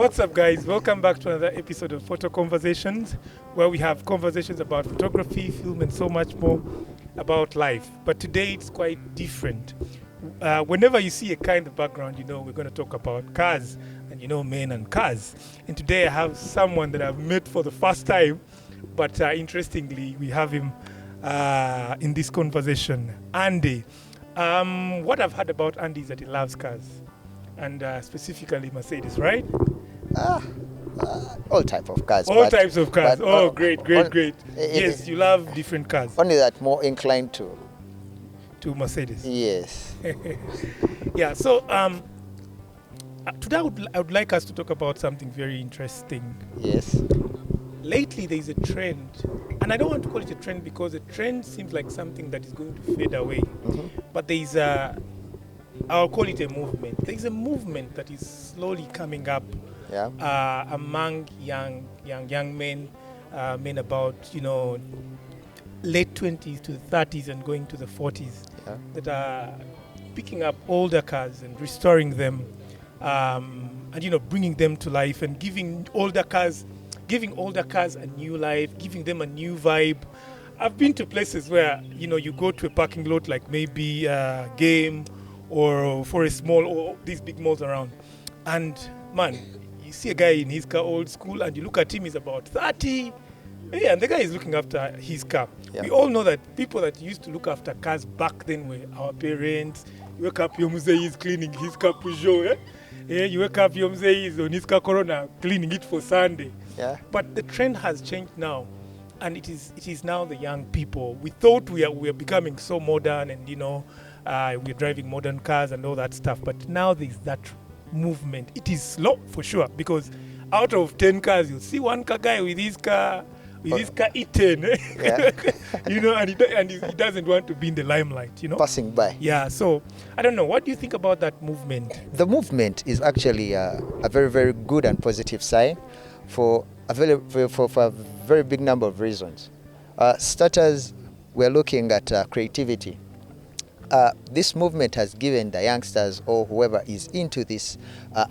What's up, guys? Welcome back to another episode of Photo Conversations, where we have conversations about photography, film, and so much more about life. But today it's quite different. Whenever you see a car in the background, you know we're going to talk about cars, and you know men and cars. And today I have someone that I've met for the first time, but interestingly, we have him in this conversation, Andy. What I've heard about Andy is that he loves cars, and specifically Mercedes, right? All type of cars. All types of cars. Oh, great. Yes, you love different cars. Only that more inclined to Mercedes. Yes. Yeah. So today I would like us to talk about something very interesting. Yes. Lately, there is a trend, and I don't want to call it a trend because a trend seems like something that is going to fade away. Mm-hmm. But there is I'll call it a movement. There is a movement that is slowly coming up. Yeah. Among young men, men about late 20s to the 30s and going to the 40s, that are picking up older cars and restoring them, and bringing them to life and giving older cars a new life, giving them a new vibe. I've been to places where you go to a parking lot like maybe Game or Forest Mall or these big malls around, and man, you see a guy in his car, old school, and you look at him, he's about 30. Yeah, and the guy is looking after his car. Yeah. We all know that people that used to look after cars back then were our parents. You wake up, your mzee is cleaning his car Peugeot. Yeah, you wake up, your mzee is on his car Corona, cleaning it for Sunday. Yeah. But the trend has changed now, and it is now the young people. We thought we are becoming so modern, and we're driving modern cars and all that stuff. But now there's that movement. It is slow for sure, because out of 10 cars, you'll see one car guy with his car eaten, and he doesn't want to be in the limelight, Passing by. Yeah, so I don't know. What do you think about that movement? The movement is actually a very, very good and positive sign for a very big number of reasons. Starters, we're looking at creativity. This movement has given the youngsters or whoever is into this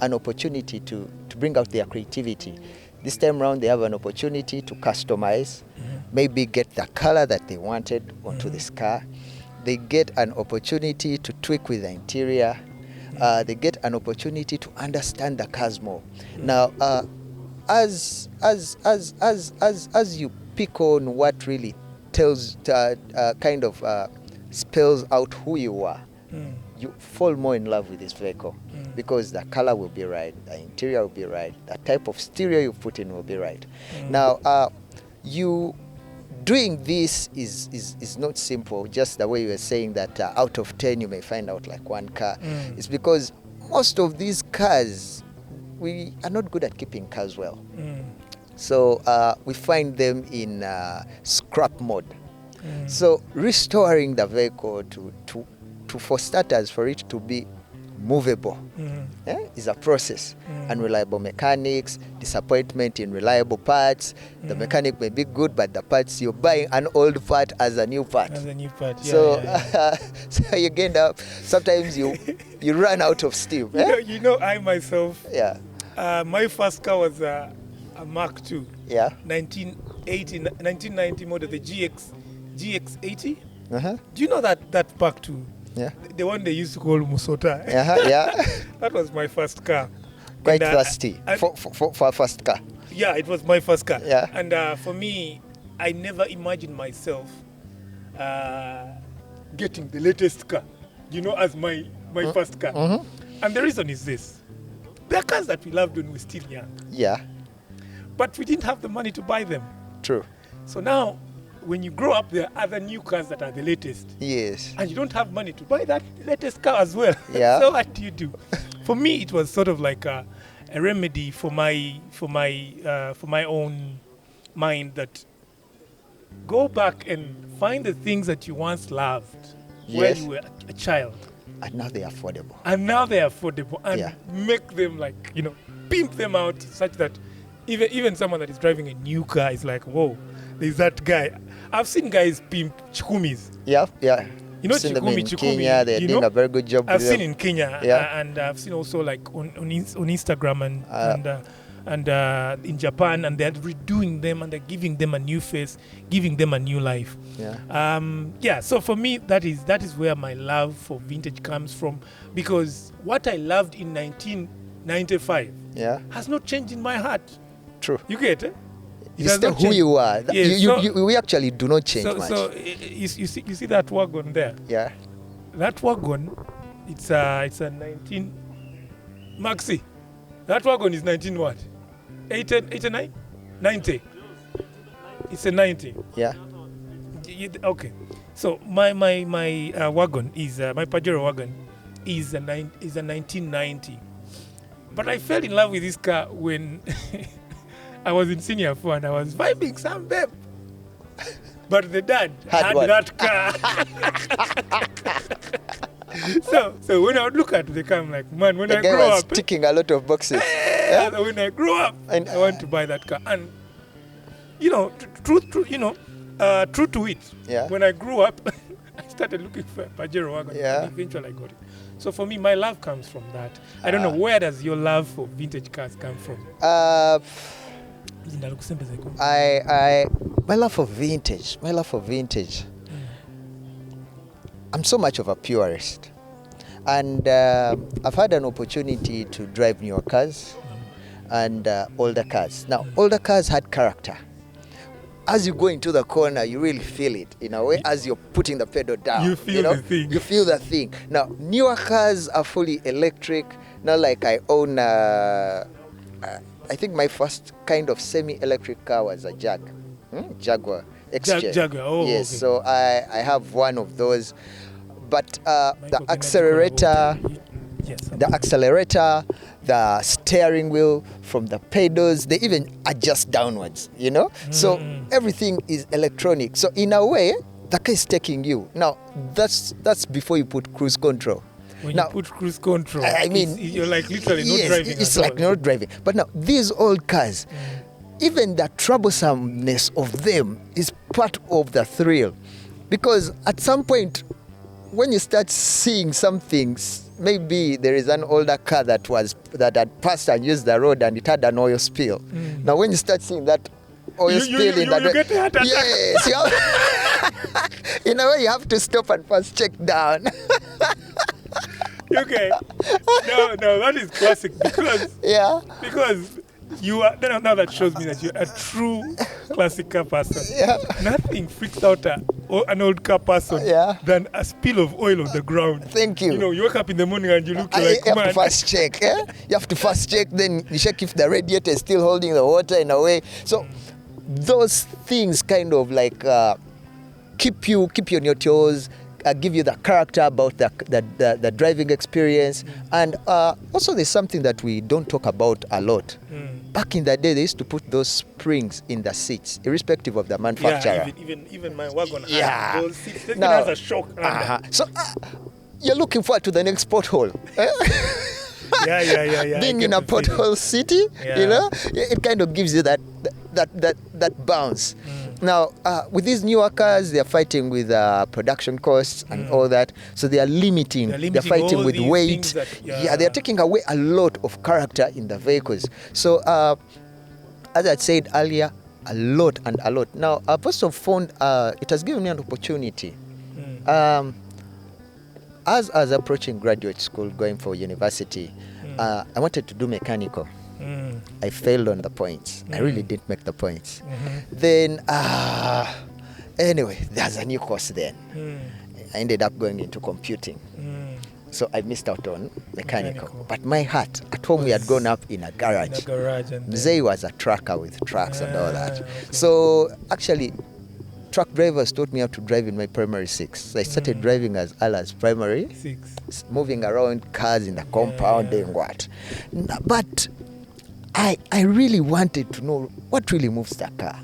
an opportunity to bring out their creativity. This time around, they have an opportunity to customize, maybe get the color that they wanted onto this car. They get an opportunity to tweak with the interior. They get an opportunity to understand the cars more. Now, as you pick on what really tells spells out who you are, you fall more in love with this vehicle, because the color will be right, the interior will be right, the type of stereo you put in will be right. Now, you doing this is not simple, just the way you were saying that out of 10 you may find out like one car. It's because most of these cars, we are not good at keeping cars well. So we find them in scrap mode. So restoring the vehicle to for starters, for it to be movable is a process. Unreliable mechanics, disappointment in reliable parts. The mechanic may be good, but the parts, you're buying an old part as a new part. Yeah, so you end up, sometimes you run out of steam. I myself, my first car was a Mark II. Yeah. 1990 model, the GX80. Do you know that Mark II? Yeah. The one they used to call Musota. Yeah. That was my first car. Quite thirsty for a first car. Yeah, it was my first car. Yeah. And for me, I never imagined myself getting the latest car, as my first car. And the reason is this. There are cars that we loved when we were still young. Yeah. But we didn't have the money to buy them. True. So now, when you grow up, there are other new cars that are the latest. Yes. And you don't have money to buy that latest car as well. Yeah. So what do you do? For me, it was sort of like a remedy for my own mind, that go back and find the things that you once loved when you were a child. And now they're affordable. And make them pimp them out such that even someone that is driving a new car is like, whoa, there's that guy. I've seen guys pimp chikumis. Yeah. You know, seen them Chikumi, in Kenya. They're doing a very good job. I've with seen them. in Kenya, Yeah. and I've seen also like on Instagram and in Japan, and they're redoing them and they're giving them a new face, giving them a new life. Yeah. So for me, that is where my love for vintage comes from, because what I loved in 1995 has not changed in my heart. True. You get it? You still who you are. Yes, we actually do not change much. So you see that wagon there? Yeah. That wagon, it's a 19 Maxi. That wagon is 19 what? 89? 90. It's a 90. Yeah. Okay. So my wagon is my Pajero wagon is a 1990. But I fell in love with this car when I was in senior 4 and I was vibing some babe. But the dad had that car. So when I would look at the car, I'm like, man, when I grow up, ticking a lot of boxes. When I grow up, I want to buy that car. And true to it. Yeah. When I grew up, I started looking for a Pajero wagon. Yeah. And eventually I got it. So for me, my love comes from that. I don't know, where does your love for vintage cars come from? My love for vintage. I'm so much of a purist, and I've had an opportunity to drive newer cars and older cars. Now, older cars had character. As you go into the corner, you really feel it in a way. As you're putting the pedal down, you feel the thing. You feel the thing. Now, newer cars are fully electric. Not like I own. I think my first kind of semi-electric car was a Jaguar Exchange. Jaguar. Oh, yes. okay. So I have one of those, but the accelerator. The steering wheel, from the pedals, they even adjust downwards, So everything is electronic. So in a way, the car is taking you. Now, that's before you put cruise control. When you put cruise control, I mean, you're like literally not driving. It's like not driving. But now, these old cars, even the troublesomeness of them is part of the thrill. Because at some point, when you start seeing some things, maybe there is an older car that had passed and used the road and it had an oil spill. Now, when you start seeing that oil spill in that, get a heart attack. Yes, in a way, you have to stop and first check down. Okay. No, that is classic because you are. Now that shows me that you're a true classic car person. Yeah. Nothing freaks out an old car person than a spill of oil on the ground. Thank you. You wake up in the morning and you look like, you have to first check. You have to first check, then you check if the radiator is still holding the water in a way. So those things kind of like keep you on your toes, give you the character about the driving experience. And also there's something that we don't talk about a lot. Back in the day, they used to put those springs in the seats, irrespective of the manufacturer. Yeah, even my wagon has those seats. It has a shock under. So you're looking forward to the next pothole. Yeah. Being in a pothole city, it kind of gives you that bounce. Now, with these newer cars, they're fighting with production costs and all that. So they are limiting. They're fighting with weight. They're taking away a lot of character in the vehicles. So, as I said earlier, a lot. Now, I've also found it has given me an opportunity. As I was approaching graduate school, going for university, I wanted to do mechanical. I failed on the points. I really didn't make the points. Then, anyway, there's a new course then. I ended up going into computing. So I missed out on mechanical. But my heart, at home we had grown up in a garage. Mzee was a trucker with trucks and all that. Okay. So actually, truck drivers taught me how to drive in my primary 6. So I started driving as early as primary 6, moving around cars in the compound, doing what. But I really wanted to know what really moves the car.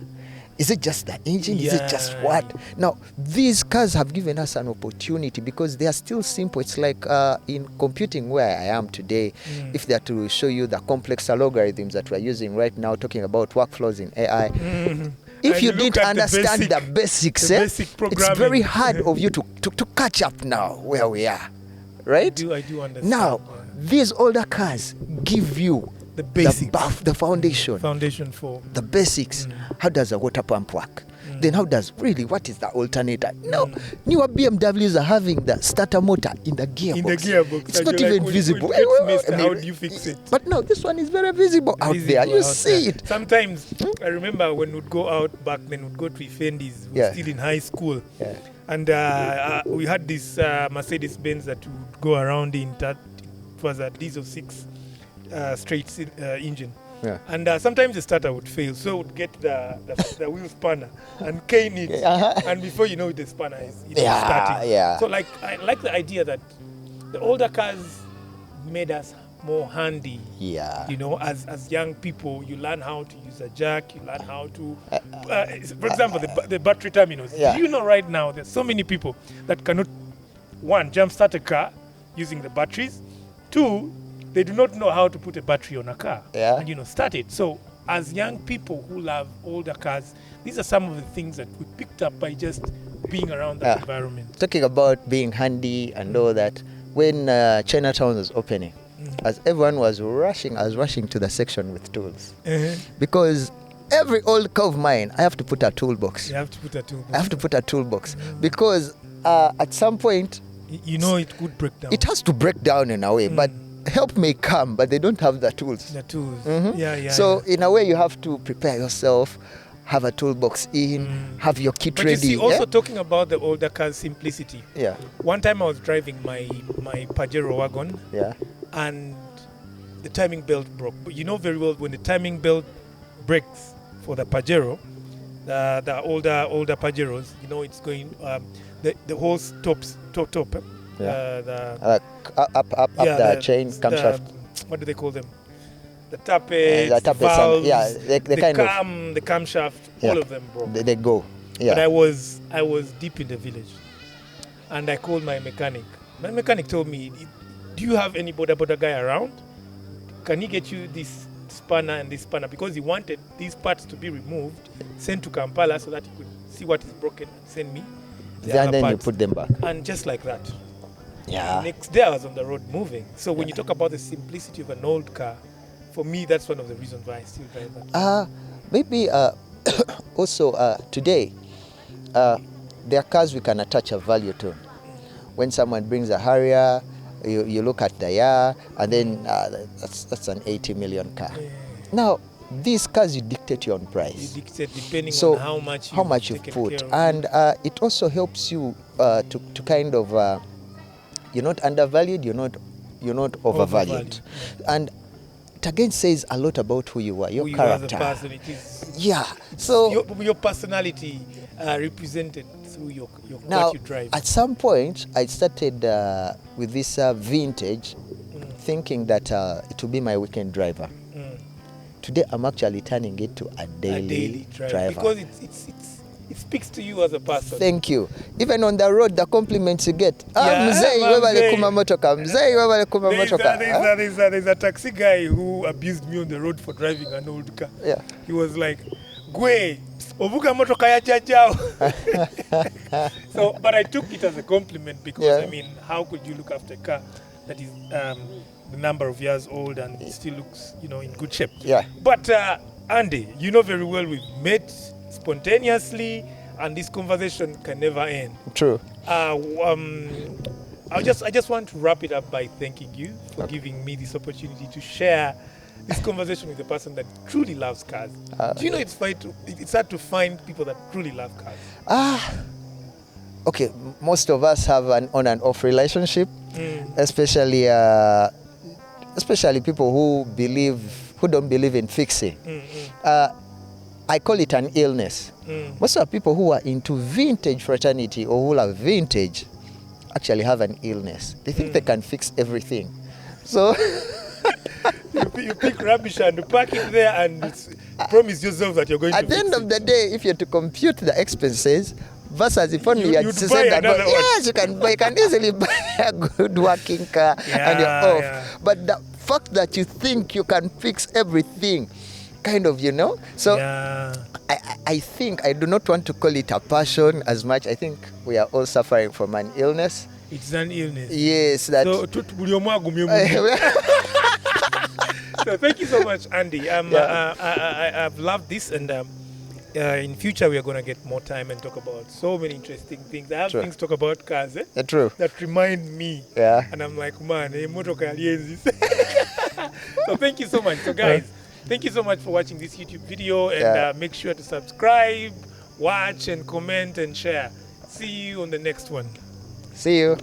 Is it just the engine? Is it just what? Now, these cars have given us an opportunity because they are still simple. It's like in computing where I am today, if they are to show you the complex algorithms that we're using right now, talking about workflows in AI, if And you look didn't at the understand basic- the basics, the eh, basic it's programming. very hard of you to catch up now where we are, right? I do understand. Now, yeah. these older cars give you The basics. the foundation, Foundation for. the basics. How does a water pump work? Then what is the alternator? No, newer BMWs are having the starter motor in the gearbox. In the gearbox. It's And not you're even like, visible. when it gets messed, I mean, how do you fix it? But no, this one is very visible out there. Visible You out see there. it. Sometimes I remember when we'd go out back then, we'd go to Effendi's. We were Yeah. still in high school. Yeah. And we had this Mercedes Benz that would go around in. That it was a diesel 6 straight engine. Yeah. And sometimes the starter would fail, so would get the wheel spanner and cane it, and before you know it, the spanner is starting. Yeah. So like I like the idea that the older cars made us more handy. Yeah. You know, as young people, you learn how to use a jack. You learn how to, for example, the battery terminals. Yeah. Do you know right now there's so many people that cannot, one, jumpstart a car using the batteries. Two, they do not know how to put a battery on a car and start it. So as young people who love older cars, these are some of the things that we picked up by just being around that environment. Talking about being handy and all that, when Chinatown was opening, as everyone was rushing, I was rushing to the section with tools. Because every old car of mine, I have to put a toolbox. You have to put a toolbox. I have to put a toolbox. Because at some point, you know it could break down. It has to break down in a way, but help may come, but they don't have the tools. The tools. Mm-hmm. So in a way, you have to prepare yourself, have a toolbox in, have your kit ready. But you see, also talking about the older car's simplicity. Yeah. One time I was driving my Pajero wagon. Yeah. And the timing belt broke. But you know very well when the timing belt breaks for the Pajero, the older Pajeros, you know it's going. The hose top. Yeah. Up the chain camshaft. What do they call them? The tappets, the valves, the camshaft, all of them broke. They go. Yeah. But I was deep in the village, and I called my mechanic. My mechanic told me, "Do you have any border guy around? Can he get you this spanner and this spanner?" Because he wanted these parts to be removed, sent to Kampala so that he could see what is broken and send me. And then you put them back. And just like that. Yeah. Next day I was on the road moving. So when you talk about the simplicity of an old car, for me that's one of the reasons why I still drive that. Maybe also today, there are cars we can attach a value to. When someone brings a Harrier, you look at the year, and then that's an 80 million car. Yeah. Now, these cars you dictate your own price. You dictate depending on how much you've put, and it also helps you to kind of you're not undervalued, you're not overvalued, and it again says a lot about who you are, your character. You are the person. It is. Yeah. So your personality represented through now, what you drive. At some point, I started with this vintage, thinking that it would be my weekend driver. Today, I'm actually turning it to a daily driver. Because it speaks to you as a person. Thank you. Even on the road, the compliments you get. There's a taxi guy who abused me on the road for driving an old car. Yeah. He was like, "Gwe, ovuga motoka ya jajao." So, but I took it as a compliment because, I mean, how could you look after a car that is the number of years old and it still looks, in good shape? Yeah. But Andy, you know very well we've met spontaneously, and this conversation can never end. True. I just want to wrap it up by thanking you for giving me this opportunity to share this conversation with a person that truly loves cars. Do you know it's hard to find people that truly love cars? Okay, most of us have an on and off relationship, especially people who don't believe in fixing. I call it an illness. Most of the people who are into vintage fraternity or who love vintage actually have an illness. They think they can fix everything. So you pick rubbish and pack it there and promise yourself that you're going to fix it. At the end of the day, if you have to compute the expenses, versus if only you had said that, yes, you can easily buy a good working car and you're off. But the fact that you think you can fix everything kind of, So Yeah. I think I do not want to call it a passion as much. I think we are all suffering from an illness. It's an illness. Yes, that. So, so thank you so much, Andy. I've loved this, and in future we are going to get more time and talk about so many interesting things. I have True. things to talk about cars True. that remind me. Yeah. And I'm like, man, so thank you so much. So guys, thank you so much for watching this YouTube video, and make sure to subscribe, watch, and comment and share. See you on the next one. See you.